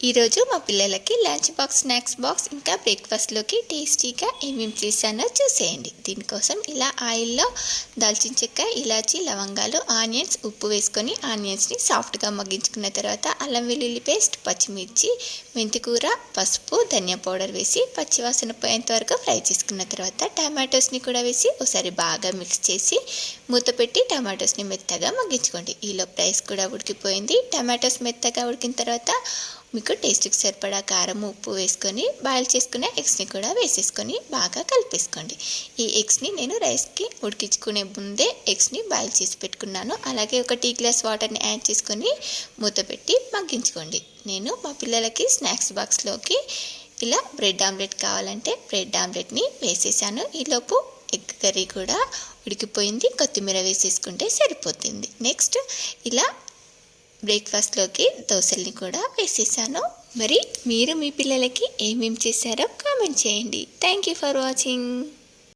ఈరోజు మా పిల్లలకి లంచ్ బాక్స్, స్నాక్స్ బాక్స్ ఇంకా బ్రేక్ఫాస్ట్లోకి టేస్టీగా ఏమేమి చేశానో చూసేయండి. దీనికోసం ఇలా ఆయిల్లో దాల్చిన చెక్క, ఇలాచి, లవంగాలు, ఆనియన్స్, ఉప్పు వేసుకొని ఆనియన్స్ని సాఫ్ట్గా మగ్గించుకున్న తర్వాత అల్లం వెల్లుల్లి పేస్ట్, పచ్చిమిర్చి, మెంతికూర, పసుపు, ధనియా పౌడర్ వేసి పచ్చివాసన పోయేంత వరకు ఫ్రై చేసుకున్న తర్వాత టమాటోస్ని కూడా వేసి ఒకసారి బాగా మిక్స్ చేసి మూత పెట్టి టమాటోస్ని మెత్తగా మగ్గించుకోండి. ఈలోపు రైస్ కూడా ఉడికిపోయింది. టమాటోస్ మెత్తగా ఉడికిన తర్వాత మీకు టేస్ట్కి సరిపడా కారం, ఉప్పు వేసుకొని బాయిల్ చేసుకునే ఎగ్స్ని కూడా వేసేసుకొని బాగా కలిపేసుకోండి. ఈ ఎగ్స్ని నేను రైస్కి ఉడికించుకునే ముందే ఎగ్స్ని బాయిల్ చేసి పెట్టుకున్నాను. అలాగే ఒక టీ గ్లాస్ వాటర్ని యాడ్ చేసుకొని మూత పెట్టి మగ్గించుకోండి. నేను మా పిల్లలకి స్నాక్స్ బాక్స్లోకి ఇలా బ్రెడ్ ఆమ్లెట్ కావాలంటే బ్రెడ్ ఆమ్లెట్ని వేసేసాను. ఈలోపు ఎగ్ కర్రీ కూడా ఉడికిపోయింది. కొత్తిమీర వేసేసుకుంటే సరిపోతుంది. నెక్స్ట్ ఇలా బ్రేక్ఫాస్ట్లోకి దోశల్ని కూడా వేసేసాను. మరి మీరు మీ పిల్లలకి ఏమేమి చేశారో కామెంట్ చేయండి. Thank you for watching.